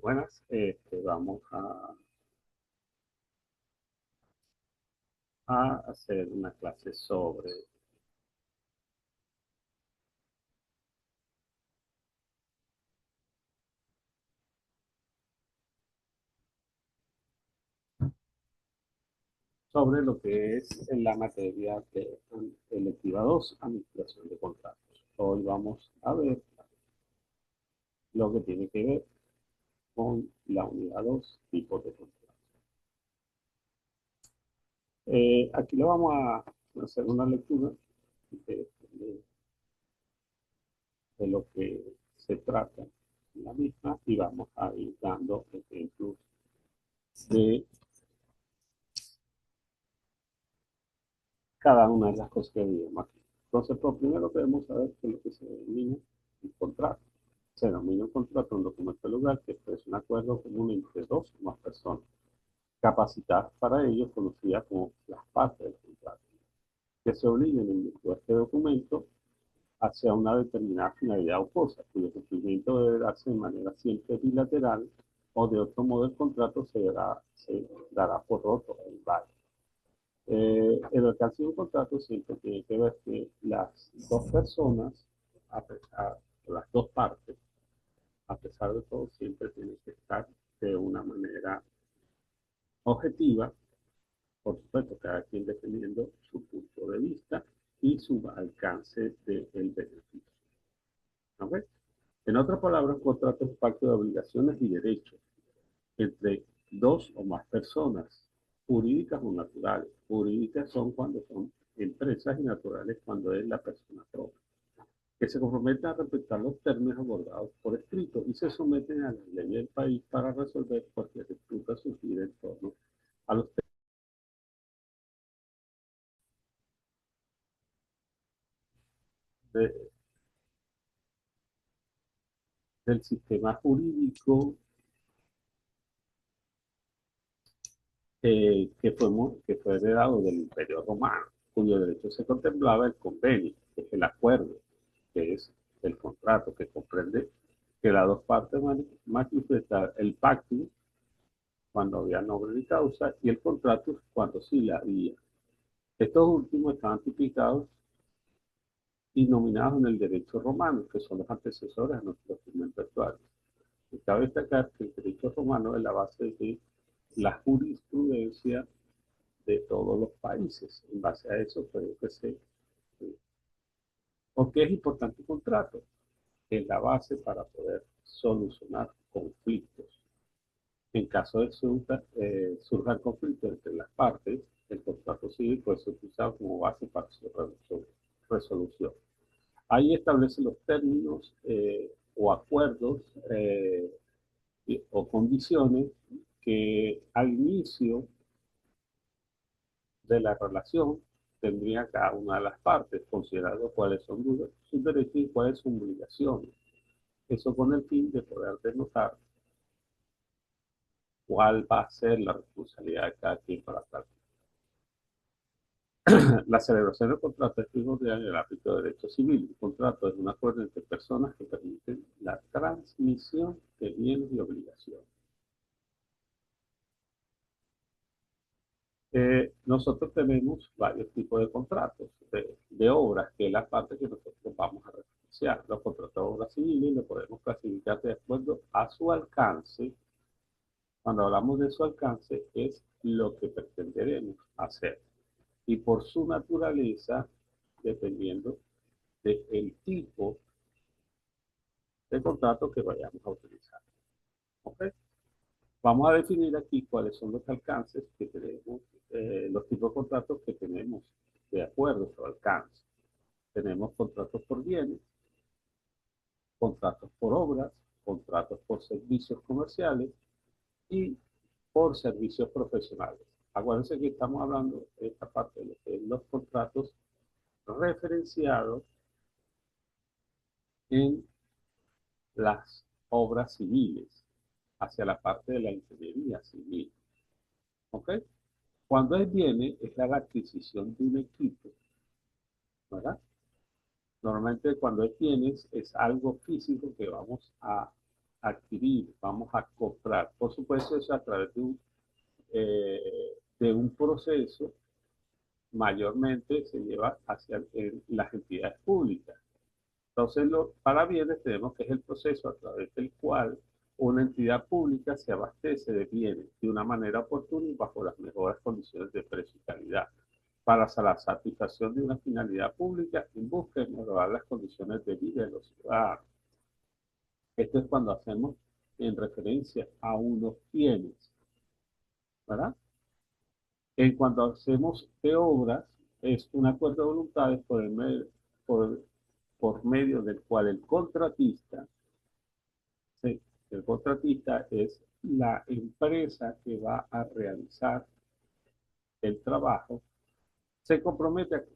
Buenas. Vamos a hacer una clase sobre lo que es la materia de electiva 2, administración de contratos. Hoy vamos a ver lo que tiene que ver con la unidad 2, tipos de contratos. Aquí le vamos a hacer una lectura de, de- de lo que se trata en la misma y vamos a ir dando ejemplos de cada una de las cosas que vivimos aquí. Entonces, por primero debemos saber qué es lo que se denomina un contrato. Se denomina un contrato un documento legal que expresa un acuerdo común entre dos o más personas, capacitadas para ello, conocidas como las partes del contrato, que se obliguen en virtud de este documento hacia una determinada finalidad o cosa, cuyo cumplimiento debe darse de manera siempre bilateral o de otro modo el contrato se dará por roto o inválido. El alcance de un contrato siempre tiene que ver que las dos personas, las dos partes, a pesar de todo, siempre tienen que estar de una manera objetiva, por supuesto, cada quien defendiendo su punto de vista y su alcance del beneficio. ¿Okay? En otras palabras, un contrato es un pacto de obligaciones y derechos entre dos o más personas, jurídicas o naturales. Jurídicas son cuando son empresas y naturales cuando es la persona propia, que se comprometen a respetar los términos abordados por escrito y se someten a las leyes del país para resolver cualquier disputa surgida en torno a los temas del sistema jurídico que fue heredado del Imperio Romano, cuyo derecho se contemplaba el convenio, que es el acuerdo, que es el contrato, que comprende que las dos partes manifestan el pacto cuando había nombre y causa y el contrato cuando sí la había. Estos últimos estaban tipificados y nominados en el derecho romano, que son los antecesores a nuestro documento actual. Y cabe destacar que el derecho romano es la base de la jurisprudencia de todos los países. En base a eso, puede que se. ¿Por qué es importante el contrato? Es la base para poder solucionar conflictos. En caso de que surjan conflictos entre las partes, el contrato civil puede ser utilizado como base para su resolución. Ahí establece los términos o acuerdos o condiciones que al inicio de la relación tendría cada una de las partes, considerando cuáles son sus derechos y cuáles son sus obligaciones. Eso con el fin de poder denotar cuál va a ser la responsabilidad de cada quien para tal. La celebración del contrato es primordial en el ámbito de derecho civil. Un contrato es un acuerdo entre personas que permiten la transmisión de bienes y obligaciones. Nosotros tenemos varios tipos de contratos de obras, que es la parte que nosotros vamos a referenciar. Los contratos de obras civiles los podemos clasificar de acuerdo a su alcance. Cuando hablamos de su alcance, es lo que pretenderemos hacer. Y por su naturaleza, dependiendo del tipo de contrato que vayamos a utilizar. ¿Okay? Vamos a definir aquí cuáles son los alcances que tenemos, los tipos de contratos que tenemos de acuerdo a su alcance. Tenemos contratos por bienes, contratos por obras, contratos por servicios comerciales y por servicios profesionales. Acuérdense que estamos hablando de esta parte de los contratos referenciados en las obras civiles, hacia la parte de la ingeniería civil. ¿Ok? Cuando es bienes, es la adquisición de un equipo, ¿verdad? Normalmente cuando es bienes es algo físico que vamos a adquirir, vamos a comprar. Por supuesto, eso a través de un proceso mayormente se lleva hacia las entidades públicas. Entonces, para bienes tenemos que es el proceso a través del cual una entidad pública se abastece de bienes de una manera oportuna y bajo las mejores condiciones de precio y calidad para la satisfacción de una finalidad pública en busca de mejorar las condiciones de vida de los ciudadanos. Esto es cuando hacemos en referencia a unos bienes, ¿verdad? En cuanto hacemos de obras, es un acuerdo de voluntades por, por medio del cual el contratista, ¿sí? El contratista es la empresa que va a realizar el trabajo, se compromete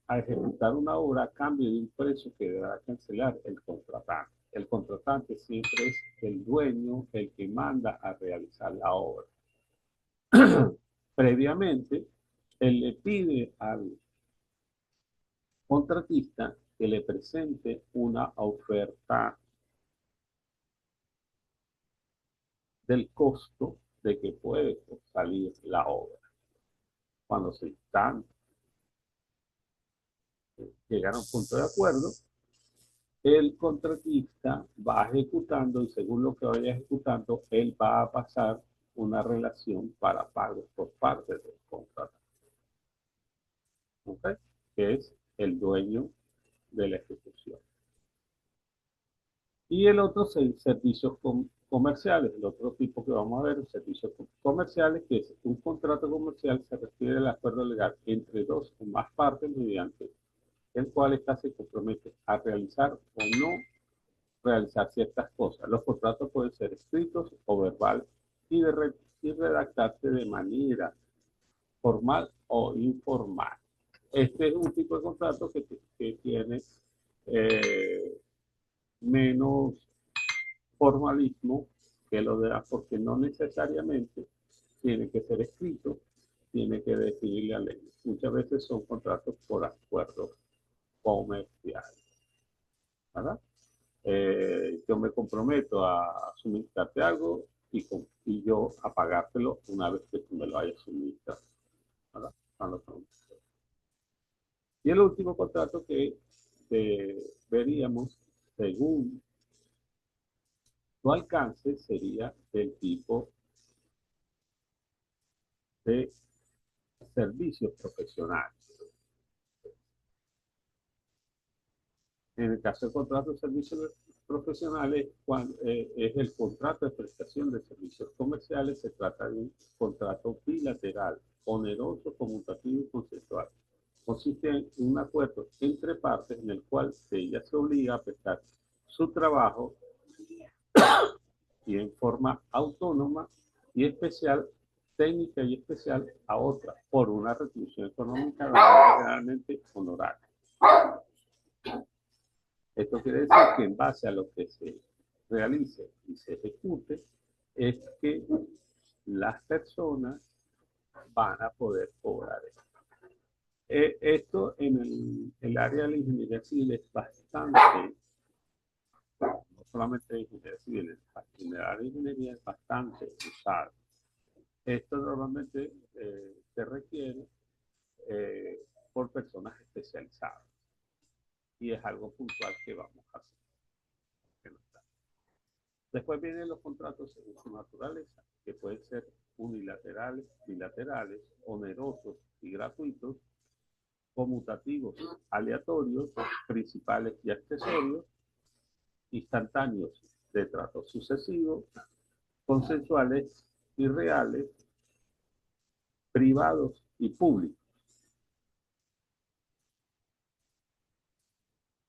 a ejecutar una obra a cambio de un precio que deberá cancelar el contratante. El contratante siempre es el dueño, el que manda a realizar la obra. Previamente, él le pide al contratista que le presente una oferta del costo de que puede salir la obra. Cuando se están llegar a un punto de acuerdo, el contratista va ejecutando y según lo que vaya ejecutando, él va a pasar una relación para pagos por parte del contratante, ¿okay? Que es el dueño de la ejecución. Y el otro servicios comerciales, el otro tipo que vamos a ver, servicios comerciales, que es un contrato comercial, se refiere al acuerdo legal entre dos o más partes mediante el cual ésta se compromete a realizar o no realizar ciertas cosas. Los contratos pueden ser escritos o verbal y redactarse de manera formal o informal. Este es un tipo de contrato que tiene menos formalismo que lo de porque no necesariamente tiene que ser escrito, tiene que definir la ley. Muchas veces son contratos por acuerdos comerciales, ¿verdad? Yo me comprometo a suministrarte algo y yo a pagártelo una vez que tú me lo hayas suministrado, ¿verdad? Y el último contrato que veríamos según su alcance sería del tipo de servicios profesionales. En el caso del contrato de servicios profesionales, es el contrato de prestación de servicios comerciales, se trata de un contrato bilateral, oneroso, conmutativo y consensual. Consiste en un acuerdo entre partes en el cual ella se obliga a prestar su trabajo y en forma autónoma y especial, técnica y especial a otra, por una retribución económica generalmente honoraria. Esto quiere decir que en base a lo que se realice y se ejecute, es que las personas van a poder cobrar esto. Esto en el área de la ingeniería civil es bastante, no solamente de ingeniería civil, en el área de ingeniería es bastante usado. Esto normalmente se requiere por personas especializadas y es algo puntual que vamos a hacer. Después vienen los contratos según su naturaleza, que pueden ser unilaterales, bilaterales, onerosos y gratuitos, conmutativos, aleatorios, principales y accesorios, instantáneos de trato sucesivo, consensuales y reales, privados y públicos,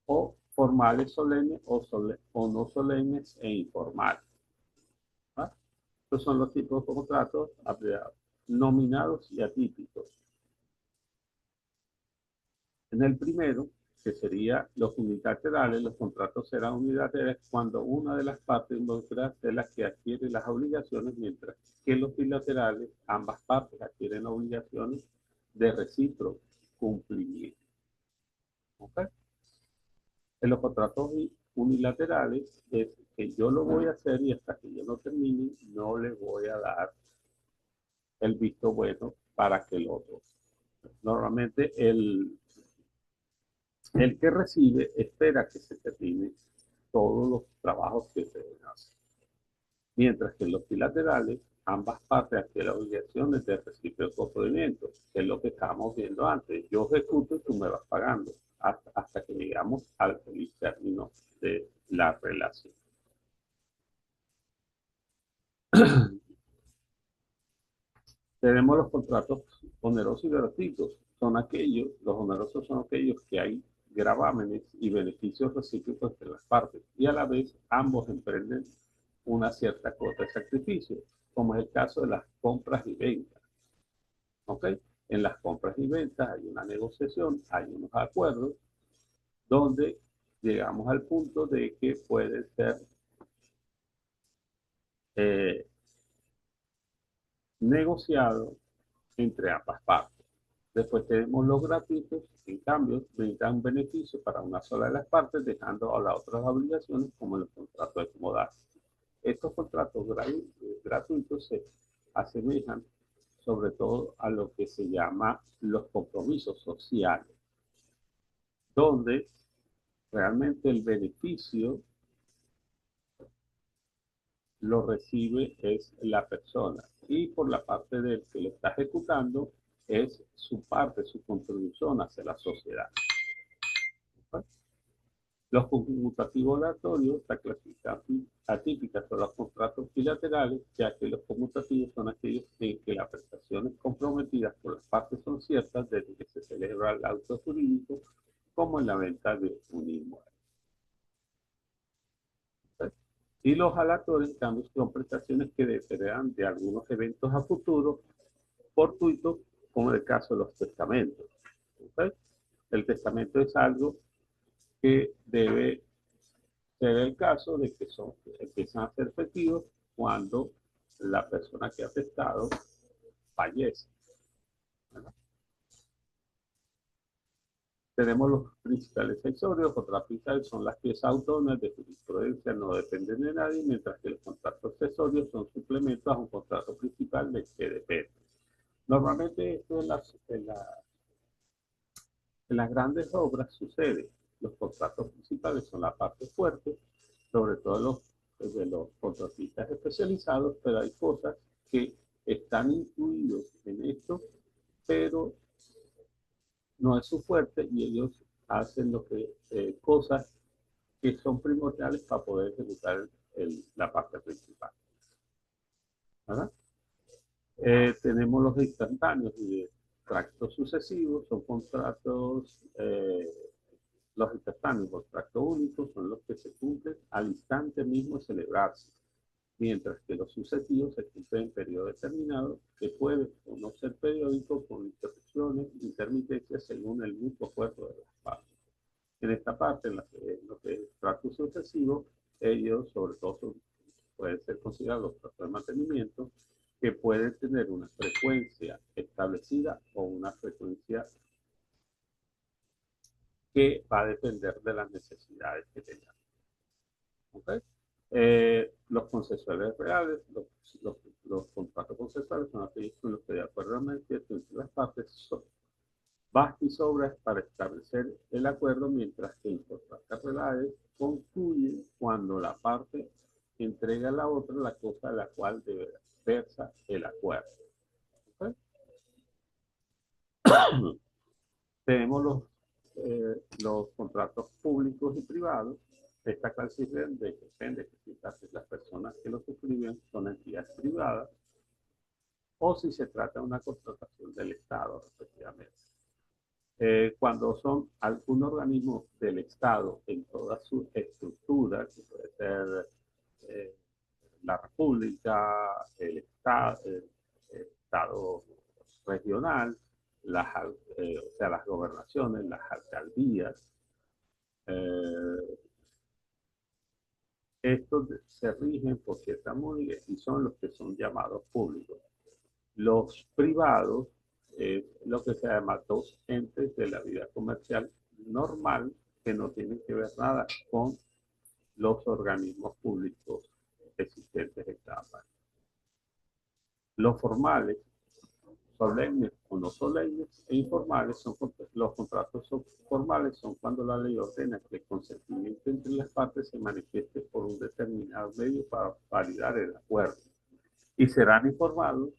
o formales solemnes o no solemnes e informales. ¿Va? Estos son los tipos de contratos nominados y atípicos. En el primero, que sería los unilaterales, los contratos serán unilaterales cuando una de las partes involucradas es la que adquiere las obligaciones, mientras que los bilaterales, ambas partes adquieren obligaciones de recíproco cumplimiento. ¿Okay? En los contratos unilaterales es que yo lo voy a hacer y hasta que yo no termine, no le voy a dar el visto bueno para que el otro. Normalmente el que recibe espera que se termine todos los trabajos que se deben hacer. Mientras que en los bilaterales, ambas partes tienen la obligación de recíproco procedimiento, que es lo que estábamos viendo antes. Yo ejecuto y tú me vas pagando hasta que llegamos al feliz término de la relación. Tenemos los contratos onerosos y gratuitos. Los onerosos son aquellos que hay gravámenes y beneficios recíprocos entre las partes y a la vez ambos emprenden una cierta cuota de sacrificio, como es el caso de las compras y ventas. ¿Ok? En las compras y ventas hay una negociación, hay unos acuerdos donde llegamos al punto de que pueden ser eh, negociados entre ambas partes. Después tenemos los gratuitos, en cambio, brindan beneficios para una sola de las partes, dejando a las otras obligaciones como los contratos de comodato. Estos contratos gratuitos se asemejan sobre todo a lo que se llama los compromisos sociales, donde realmente el beneficio lo recibe es la persona y por la parte del que lo está ejecutando es su parte, su contribución hacia la sociedad. Los conmutativos aleatorios, la clasificación atípica son los contratos bilaterales, ya que los conmutativos son aquellos en que las prestaciones comprometidas por las partes son ciertas desde que se celebra el acto jurídico, como en la venta de un inmueble. Y los aleatorios, en cambio, son prestaciones que dependerán de algunos eventos a futuro fortuitos, como en el caso de los testamentos. ¿Okay? El testamento es algo que debe ser el caso de que empiezan a ser efectivos cuando la persona que ha testado fallece. ¿Verdad? Tenemos los principales accesorios, otras principales son las piezas autónomas de jurisprudencia, no dependen de nadie, mientras que los contratos accesorios son suplementos a un contrato principal del que depende. Normalmente esto en las grandes obras sucede. Los contratos principales son la parte fuerte, sobre todo de los contratistas especializados, pero hay cosas que están incluidos en esto, pero no es su fuerte y ellos hacen cosas que son primordiales para poder ejecutar la parte principal. ¿Verdad? Tenemos los instantáneos y tractos sucesivos, son contratos, los instantáneos, los tractos únicos son los que se cumplen al instante mismo de celebrarse, mientras que los sucesivos se cumplen en periodo determinado, que puede o no ser periódico con interrupciones, intermitencias según el mutuo acuerdo de las partes. En esta parte, en lo que es trato sucesivo, ellos sobre todo pueden ser considerados tratos de mantenimiento, que pueden tener una frecuencia establecida o una frecuencia que va a depender de las necesidades que tengan. ¿Okay? Los concesionarios reales, los contratos concesionarios son aquellos con los que de acuerdo a entre las partes basta y sobra para establecer el acuerdo, mientras que los contratos reales concluyen cuando la parte entrega a la otra la cosa de la cual debe versa el acuerdo. ¿Okay? Tenemos los contratos públicos y privados. Esta clasificación depende de si las personas que lo suscriben son entidades privadas o si se trata de una contratación del Estado, respectivamente. Cuando son algún organismo del Estado en toda su estructura, que puede ser la República, el Estado regional, o sea, las gobernaciones, las alcaldías, estos se rigen por cierta medida y son los que son llamados públicos. Los privados, lo que se llama dos entes de la vida comercial normal que no tienen que ver nada con los organismos públicos existentes en cada país. Los formales, solemnes o no solemnes, e informales son los contratos formales son cuando la ley ordena que el consentimiento entre las partes se manifieste por un determinado medio para validar el acuerdo, y serán informados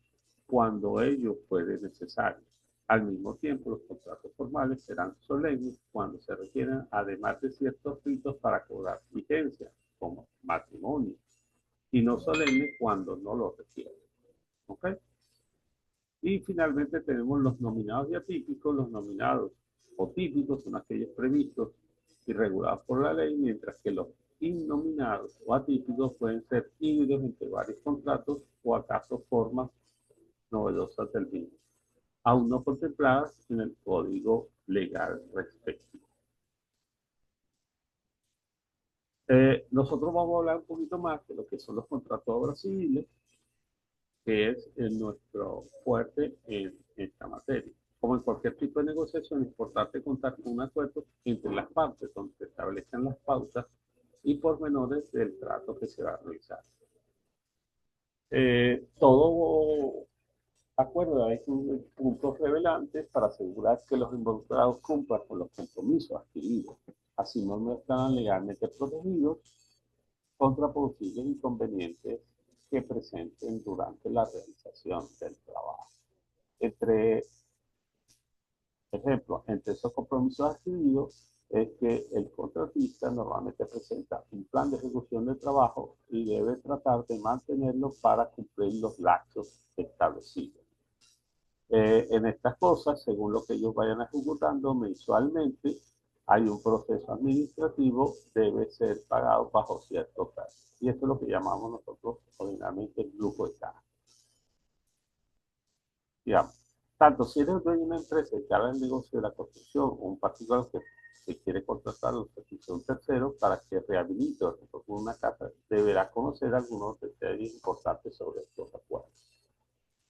cuando ello fuere necesario. Al mismo tiempo, los contratos formales serán solemnes cuando se requieran, además de ciertos ritos para cobrar vigencia, como matrimonio, y no solemnes cuando no lo requieren. ¿Ok? Y finalmente tenemos los nominados y atípicos. Los nominados o típicos son aquellos previstos y regulados por la ley, mientras que los innominados o atípicos pueden ser híbridos entre varios contratos o acaso formas novedosas del mismo, aún no contempladas en el código legal respectivo. Nosotros vamos a hablar un poquito más de lo que son los contratos de obras civiles, que es nuestro fuerte en esta materia. Como en cualquier tipo de negociación, es importante contar con un acuerdo entre las partes donde se establezcan las pautas y pormenores del trato que se va a realizar. Todo acuerdo es un punto revelante para asegurar que los involucrados cumplan con los compromisos adquiridos. Así no están legalmente protegidos contra posibles inconvenientes que presenten durante la realización del trabajo. Entre esos compromisos adquiridos es que el contratista normalmente presenta un plan de ejecución de trabajo y debe tratar de mantenerlo para cumplir los lapsos establecidos. En estas cosas, según lo que ellos vayan ejecutando mensualmente, hay un proceso administrativo, debe ser pagado bajo ciertos plazos. Y esto es lo que llamamos nosotros ordinariamente el flujo de caja. Digamos, tanto si eres dueño de una empresa que haga el negocio de la construcción o un particular que quiere contratar un servicio a un tercero para que rehabilite o reforme una casa, deberá conocer algunos detalles importantes sobre estos acuerdos.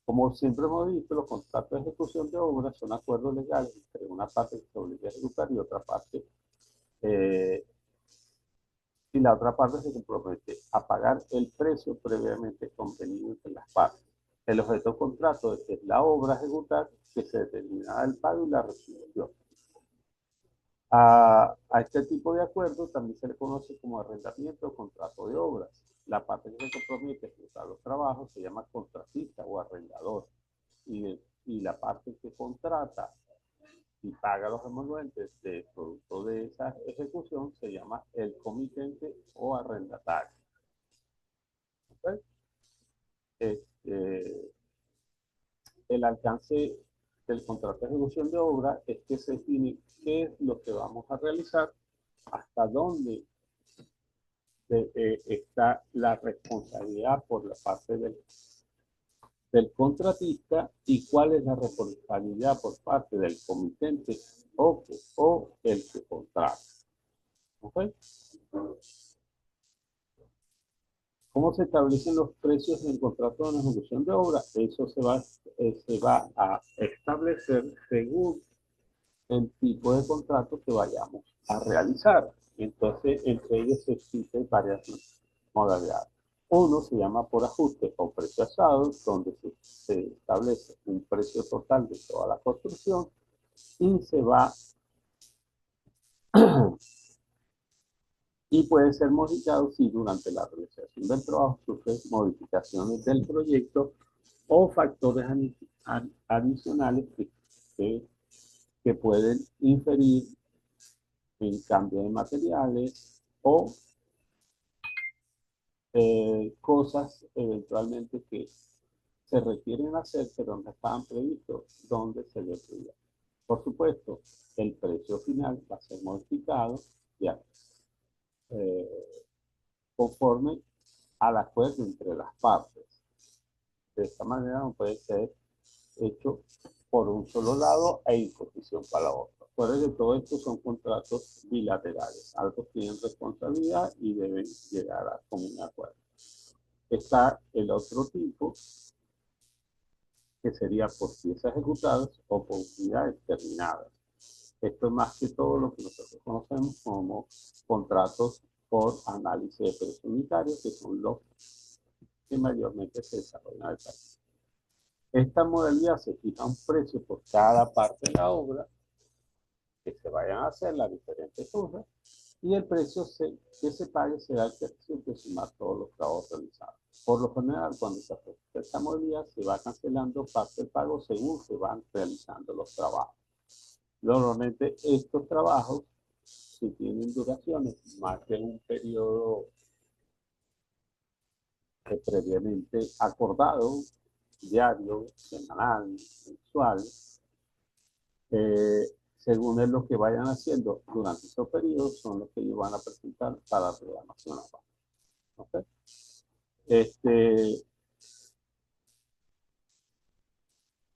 Como siempre hemos visto, los contratos de ejecución de obras son acuerdos legales entre una parte que se obliga a ejecutar y otra parte, y la otra parte se compromete a pagar el precio previamente convenido entre las partes. El objeto del contrato es la obra a ejecutar, que se determinará el pago y la retribución. A este tipo de acuerdo también se le conoce como arrendamiento o contrato de obras. La parte que se compromete a ejecutar los trabajos se llama contratista o arrendador. Y la parte que contrata y paga los emolumentos de producto de esa ejecución se llama el comitente o arrendatario. ¿Okay? El alcance del contrato de ejecución de obra es que se define qué es lo que vamos a realizar, hasta dónde está la responsabilidad por la parte del contratista y cuál es la responsabilidad por parte del comitente o el que contrata. ¿Okay? ¿Cómo se establecen los precios en el contrato de ejecución de obra? Eso se va a establecer según el tipo de contrato que vayamos a realizar. Entonces, entre ellos existen varias modalidades. Uno se llama por ajuste o precio asado, donde se establece un precio total de toda la construcción y se va y puede ser modificado si durante la realización del trabajo sufre modificaciones del proyecto o factores adicionales que pueden inferir en cambio de materiales o cosas eventualmente que se requieren hacer pero no estaban previstos donde se destruya. Por supuesto, el precio final va a ser modificado ya, conforme al acuerdo entre las partes. De esta manera no puede ser hecho por un solo lado e imposición para la otra. Recuerden que todo esto son contratos bilaterales. Ambos tienen responsabilidad y deben llegar a un acuerdo. Está el otro tipo, que sería por piezas ejecutadas o por unidades terminadas. Esto es más que todo lo que nosotros conocemos como contratos por análisis de precios unitarios, que son los que mayormente se desarrollan en el país. Esta modalidad se fija un precio por cada parte de la obra que se vayan a hacer, las diferentes obras, y el precio que se pague será el precio que suma todos los trabajos realizados. Por lo general, cuando se aplica esta modalidad, se va cancelando parte del pago según se van realizando los trabajos. Normalmente estos trabajos, si tienen duraciones más de un periodo previamente acordado, diario, semanal, mensual, según es lo que vayan haciendo durante esos periodos, son los que ellos van a presentar para la programación anual. ¿Okay?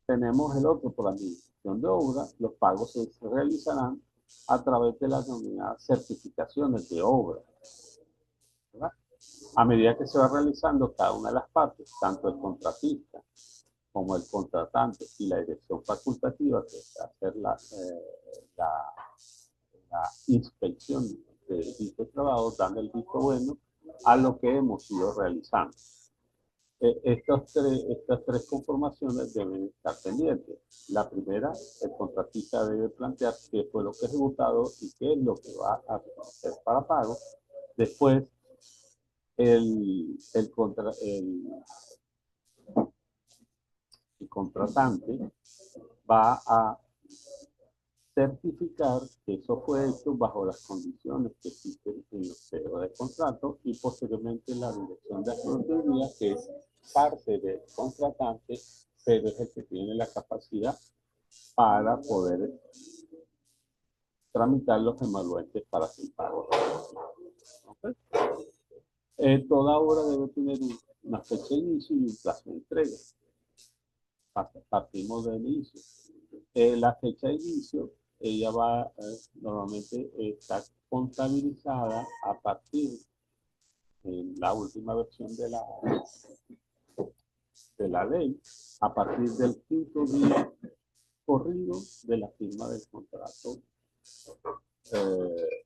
Tenemos el otro por administración de obra. Los pagos se realizarán a través de las denominadas certificaciones de obra, ¿verdad? A medida que se va realizando cada una de las partes, tanto el contratista como el contratante y la dirección facultativa, que es hacer la inspección de dicho trabajo, dando el visto bueno a lo que hemos ido realizando. Estas tres conformaciones deben estar pendientes. La primera, el contratista debe plantear qué fue lo que ha ejecutado y qué es lo que va a hacer para pago. Después, el contratante va a certificar que eso fue hecho bajo las condiciones que existen en los periodos de contrato, y posteriormente la dirección de auditoría, que es parte del contratante, pero es el que tiene la capacidad para poder tramitar los emoluentes para su pago. ¿Okay? Toda obra debe tener una fecha de inicio y un plazo de entrega. Partimos del inicio. La fecha de inicio, ella va, normalmente está contabilizada a partir en la última versión de la ley, a partir del 5º día corrido de la firma del contrato,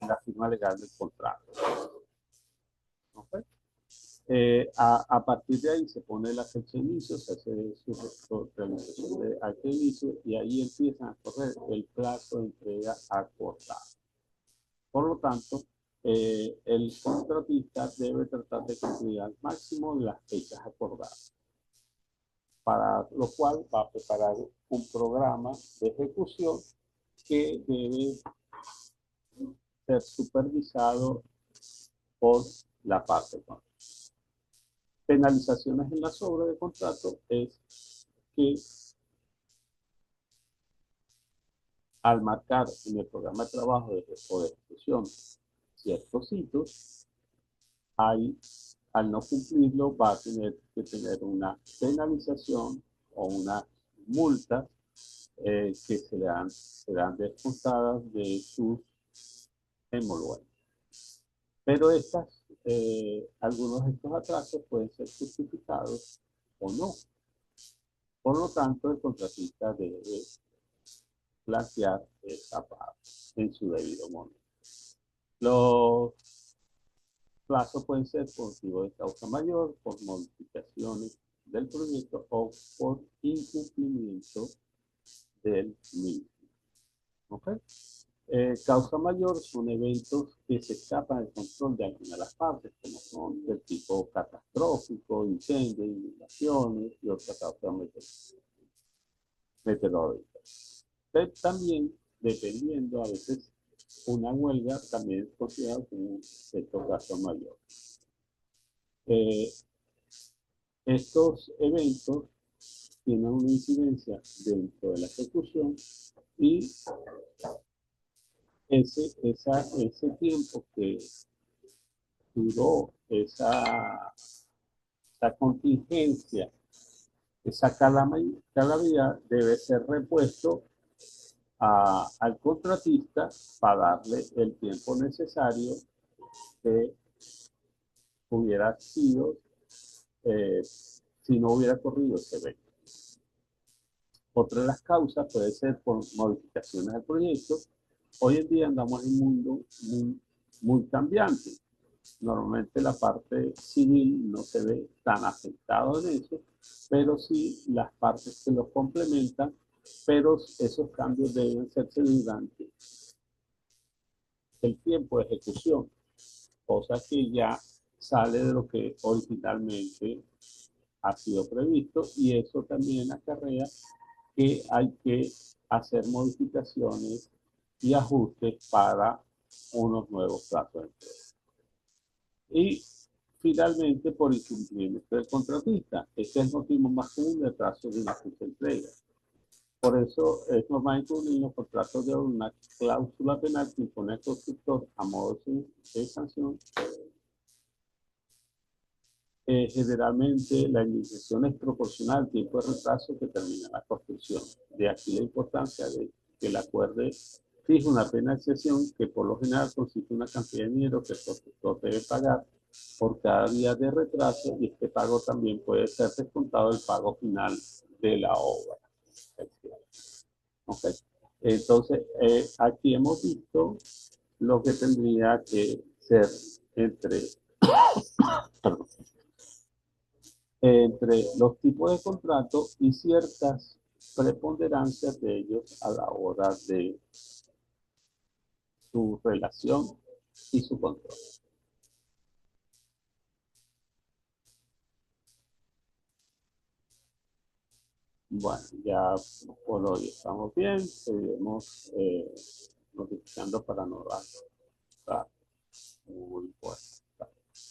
la firma legal del contrato. ¿Okay? A partir de ahí se pone la fecha de inicio, se hace su realización de acta de inicio, y ahí empiezan a correr el plazo de entrega acordado. Por lo tanto, el contratista debe tratar de cumplir al máximo las fechas acordadas, para lo cual va a preparar un programa de ejecución que debe ser supervisado por la parte contratista. Penalizaciones en las obras de contrato es que al marcar en el programa de trabajo o de ejecución ciertos hitos, al no cumplirlo va a tener que tener una penalización o una multa que serán descontadas de sus emolumentos. Pero algunos de estos atrasos pueden ser justificados o no. Por lo tanto, el contratista debe plantear esa parte en su debido momento. Los plazos pueden ser por motivo de causa mayor, por modificaciones del proyecto o por incumplimiento del mismo. ¿Okay? Causa mayor son eventos que se escapan del control de alguna de las partes, como son del tipo catastrófico, incendios, inundaciones y otras causas meteorológicas. Pero también, dependiendo, a veces una huelga también es considerada como un cierto gasto mayor. Estos eventos tienen una incidencia dentro de la ejecución, y ese tiempo que duró esa contingencia, esa calamidad, debe ser repuesto al contratista para darle el tiempo necesario que hubiera sido si no hubiera corrido ese evento. Otra de las causas puede ser por modificaciones al proyecto. Hoy en día andamos en un mundo muy cambiante. Normalmente la parte civil no se ve tan afectado en eso, pero sí las partes que los complementan, pero esos cambios deben hacerse durante el tiempo de ejecución, cosa que ya sale de lo que originalmente ha sido previsto y eso también acarrea que hay que hacer modificaciones y ajustes para unos nuevos plazos de entrega. Y finalmente, por incumplimiento del contratista. Este es el motivo más común de atraso de una fecha de entrega. Por eso es normal incluir en los contratos de una cláusula penal que impone al constructor a modo de sanción. Generalmente la indemnización es proporcional al tiempo de retraso que termina la construcción. De aquí la importancia de que el acuerdo fije una pena de cesión que por lo general consiste en una cantidad de dinero que el constructor debe pagar por cada día de retraso y este pago también puede ser descontado del pago final de la obra. ¿Okay? Entonces, aquí hemos visto lo que tendría que ser entre, perdón, entre los tipos de contrato y ciertas preponderancias de ellos a la hora de su relación y su control. Bueno, ya por hoy estamos bien, seguiremos notificando para no dar muy fuerte.